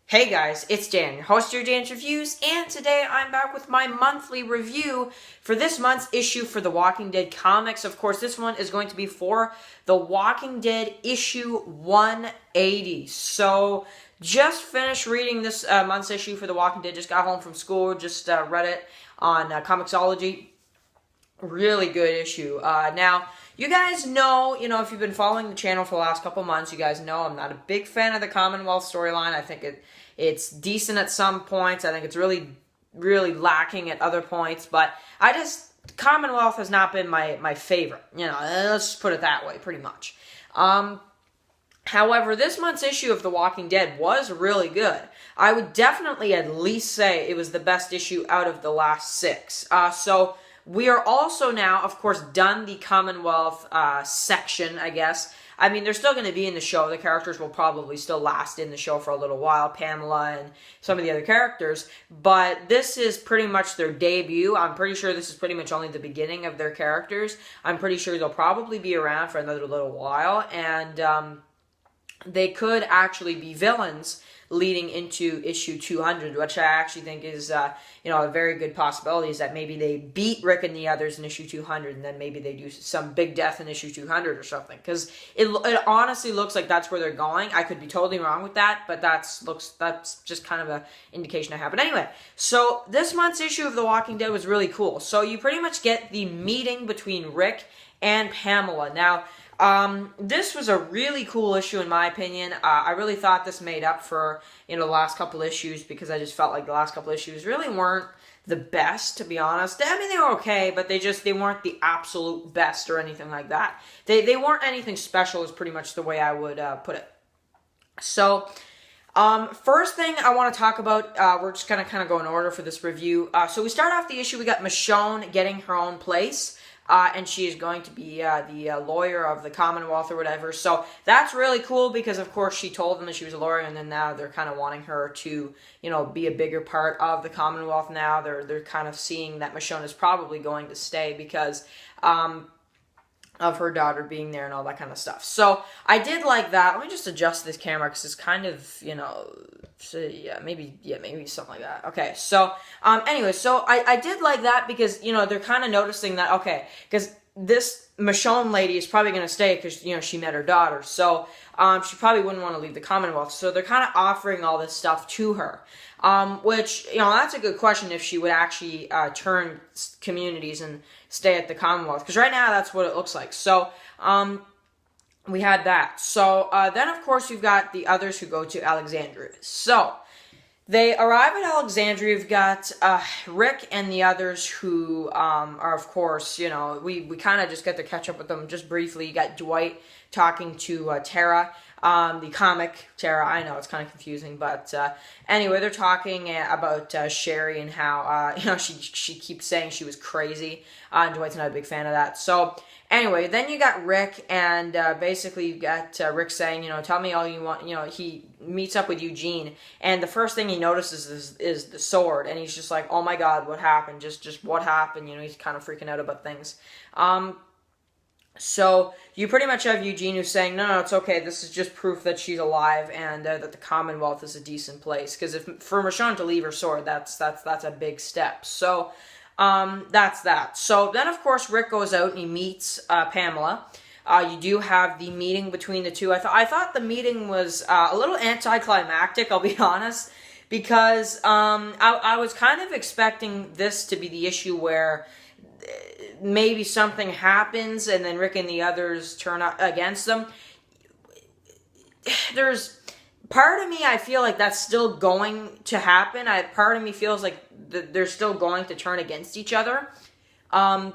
Hey guys, it's Dan, your host of your Dan's Reviews, and today I'm back with my monthly review for this month's issue for The Walking Dead comics. Of course, this one is going to be for The Walking Dead issue 180. So, just finished reading this month's issue for The Walking Dead, just got home from school, just read it on Comixology. Really good issue. Now, you guys know, if you've been following the channel for the last couple months, you guys know I'm not a big fan of the Commonwealth storyline. I think it's decent at some points. I think it's really, really lacking at other points. But Commonwealth has not been my favorite. Let's just put it that way, pretty much. However, this month's issue of The Walking Dead was really good. I would definitely at least say it was the best issue out of the last 6. So we are also now, of course, done the Commonwealth section, I guess. I mean, they're still going to be in the show. The characters will probably still last in the show for a little while, Pamela and some of the other characters. But this is pretty much their debut. I'm pretty sure this is pretty much only the beginning of their characters. I'm pretty sure they'll probably be around for another little while. And they could actually be villains leading into issue 200, which I actually think is, a very good possibility, is that maybe they beat Rick and the others in issue 200, and then maybe they do some big death in issue 200 or something, because it honestly looks like that's where they're going. I could be totally wrong with that, but that's just kind of an indication I have. But anyway, so this month's issue of The Walking Dead was really cool. So you pretty much get the meeting between Rick and Pamela. Now, this was a really cool issue in my opinion. I really thought this made up for, the last couple issues, because I just felt like the last couple issues really weren't the best, to be honest. I mean, they were okay, but they weren't the absolute best or anything like that. They weren't anything special is pretty much the way I would put it. So, first thing I want to talk about, we're just going to kind of go in order for this review. So we start off the issue, we got Michonne getting her own place. And she is going to be the lawyer of the Commonwealth or whatever. So that's really cool because, of course, she told them that she was a lawyer, and then now they're kind of wanting her to, be a bigger part of the Commonwealth now. They're kind of seeing that Michonne is probably going to stay because of her daughter being there and all that kind of stuff. So I did like that. Let me just adjust this camera because it's kind of, so maybe something like that. Okay, so anyway, so I did like that because, they're kind of noticing that, okay, because this Michonne lady is probably going to stay because, she met her daughter. So she probably wouldn't want to leave the Commonwealth. So they're kind of offering all this stuff to her. Which, that's a good question if she would actually turn communities and stay at the Commonwealth. Because right now, that's what it looks like. So, we had that. So, then, of course, you've got the others who go to Alexandria. So, they arrive at Alexandria. You've got Rick and the others who are, of course, we kind of just get to catch up with them just briefly. You got Dwight talking to Tara. The comic Tara, I know it's kind of confusing, but anyway, they're talking about Sherry and how she keeps saying she was crazy. And Dwight's not a big fan of that. So anyway, then you got Rick, and basically you got Rick saying, tell me all you want. He meets up with Eugene, and the first thing he notices is the sword, and he's just like, oh my God, what happened? Just what happened? He's kind of freaking out about things. So, you pretty much have Eugene who's saying, no, it's okay, this is just proof that she's alive and that the Commonwealth is a decent place. Because for Michonne to leave her sword, that's a big step. So, that's that. So, then of course, Rick goes out and he meets Pamela. You do have the meeting between the two. I thought the meeting was a little anticlimactic, I'll be honest. Because I was kind of expecting this to be the issue where maybe something happens and then Rick and the others turn against them. There's part of me, I feel like that's still going to happen. Part of me feels like they're still going to turn against each other in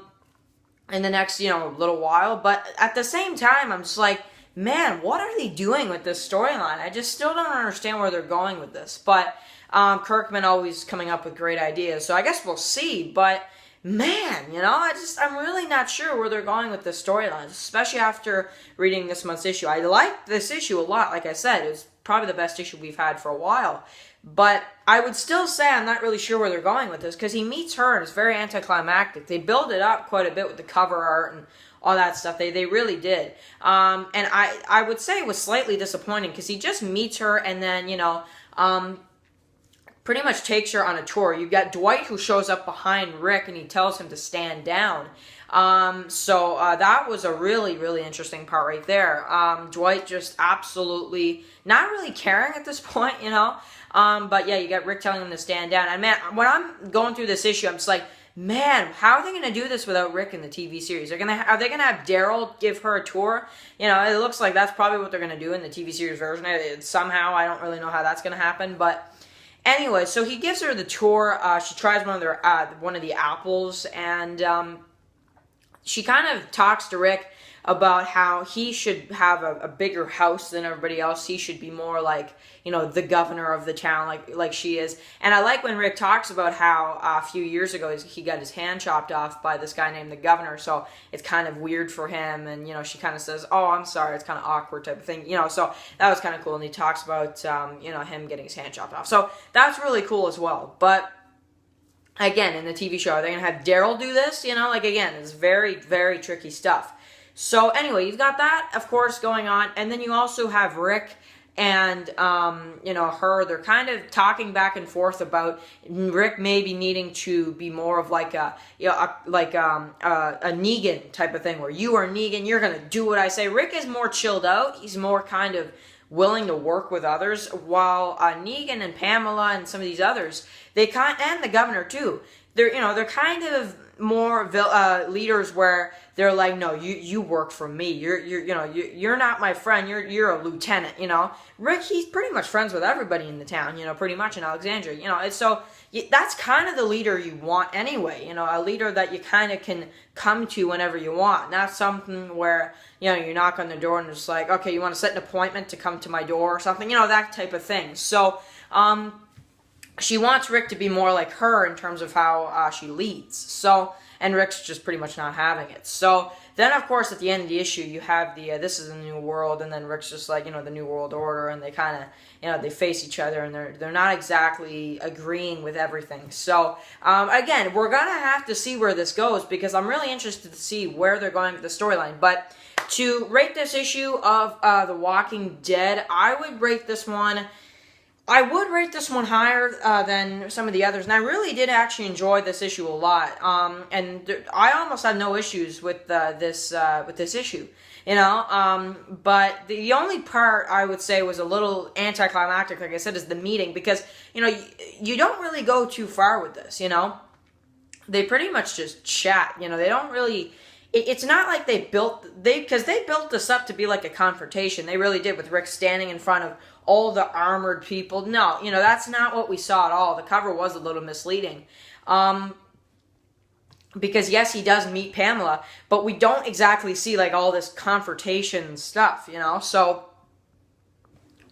the next, little while. But at the same time, I'm just like, man, what are they doing with this storyline? I just still don't understand where they're going with this. But Kirkman always coming up with great ideas, so I guess we'll see. But man, I'm really not sure where they're going with this storyline, especially after reading this month's issue. I liked this issue a lot, like I said. It was probably the best issue we've had for a while. But I would still say I'm not really sure where they're going with this, because he meets her, and it's very anticlimactic. They build it up quite a bit with the cover art and all that stuff. They really did. And I would say it was slightly disappointing, because he just meets her, and then, pretty much takes her on a tour. You've got Dwight who shows up behind Rick and he tells him to stand down. So that was a really, really interesting part right there. Dwight just absolutely not really caring at this point, you know. But yeah, you got Rick telling him to stand down. And man, when I'm going through this issue, I'm just like, man, how are they going to do this without Rick in the TV series? Are they going to have Daryl give her a tour? You know, it looks like that's probably what they're going to do in the TV series version. Somehow, I don't really know how that's going to happen, but anyway, so he gives her the tour. She tries one of the apples, and she kind of talks to Rick about how he should have a bigger house than everybody else. He should be more like, you know, the governor of the town, like she is. And I like when Rick talks about how a few years ago he got his hand chopped off by this guy named the governor, so it's kind of weird for him. And, you know, she kind of says, oh, I'm sorry, it's kind of awkward type of thing, you know, so that was kind of cool. And he talks about, you know, him getting his hand chopped off. So that's really cool as well. But again, in the TV show, are they going to have Daryl do this? You know, like, again, it's very, very tricky stuff. So anyway, you've got that, of course, going on. And then you also have Rick and, you know, her. They're kind of talking back and forth about Rick maybe needing to be more of like a Negan type of thing, where you are Negan, you're going to do what I say. Rick is more chilled out. He's more kind of willing to work with others, while Negan and Pamela and some of these others, and the governor too, they're kind of more leaders where they're like, no, you work for me. You're not my friend. You're a lieutenant. You know, Rick, he's pretty much friends with everybody in the town. You know, pretty much in Alexandria. You know, and so that's kind of the leader you want anyway. You know, a leader that you kind of can come to whenever you want. Not something where, you know, you knock on the door and it's like, okay, you want to set an appointment to come to my door or something. You know, that type of thing. So, she wants Rick to be more like her in terms of how she leads. So, and Rick's just pretty much not having it. So then, of course, at the end of the issue, you have the this is a new world, and then Rick's just like, you know, the new world order, and they kind of, you know, they face each other, and they're not exactly agreeing with everything. So again, we're gonna have to see where this goes, because I'm really interested to see where they're going with the storyline. But to rate this issue of The Walking Dead, I would rate this one higher than some of the others, and I really did actually enjoy this issue a lot. And I almost had no issues with this issue, you know. But the only part I would say was a little anticlimactic, like I said, is the meeting, because, you know, you don't really go too far with this, you know. They pretty much just chat, you know. They don't really. It's not like because they built this up to be like a confrontation. They really did, with Rick standing in front of all the armored people. No, you know, that's not what we saw at all. The cover was a little misleading. Because yes, he does meet Pamela, but we don't exactly see like all this confrontation stuff, you know? So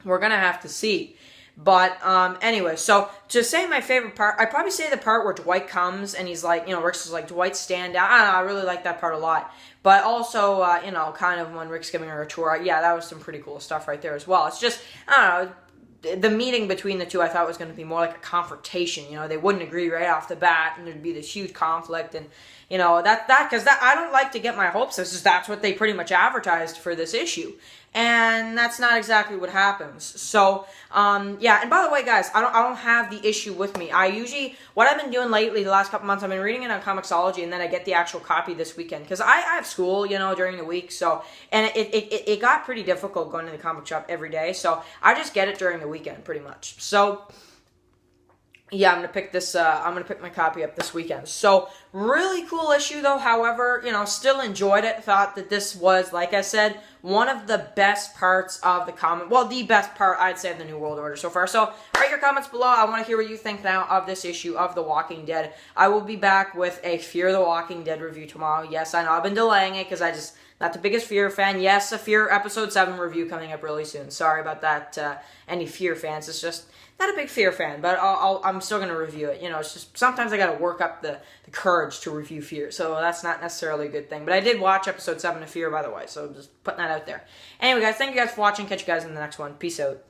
we're going to have to see. But anyway, so to say my favorite part, I'd probably say the part where Dwight comes and he's like, you know, Rick's just like, Dwight, stand down. I don't know, I really like that part a lot. But also, you know, kind of when Rick's giving her a tour, yeah, that was some pretty cool stuff right there as well. It's just, I don't know, the meeting between the two I thought was going to be more like a confrontation. You know, they wouldn't agree right off the bat, and there'd be this huge conflict, and, you know, because I don't like to get my hopes up. That's what they pretty much advertised for this issue. And that's not exactly what happens. So, yeah, and by the way, guys, I don't have the issue with me. What I've been doing lately, the last couple months, I've been reading it on Comixology, and then I get the actual copy this weekend, because I have school, you know, during the week, so, and it got pretty difficult going to the comic shop every day, so I just get it during the weekend, pretty much. So, yeah, I'm gonna pick my copy up this weekend. So, really cool issue though. However, you know, still enjoyed it. Thought that this was, like I said, one of the best parts of the comic. Well, the best part, I'd say, of the New World Order so far. So, write your comments below. I want to hear what you think now of this issue of The Walking Dead. I will be back with a Fear the Walking Dead review tomorrow. Yes, I know I've been delaying it because I just not the biggest Fear fan. Yes, a Fear episode 7 review coming up really soon. Sorry about that, any Fear fans. It's just not a big Fear fan, but I'm still going to review it. You know, it's just sometimes I got to work up the courage to review Fear, so that's not necessarily a good thing. But I did watch episode 7 of Fear, by the way, so just putting that out there. Anyway, guys, thank you guys for watching. Catch you guys in the next one. Peace out.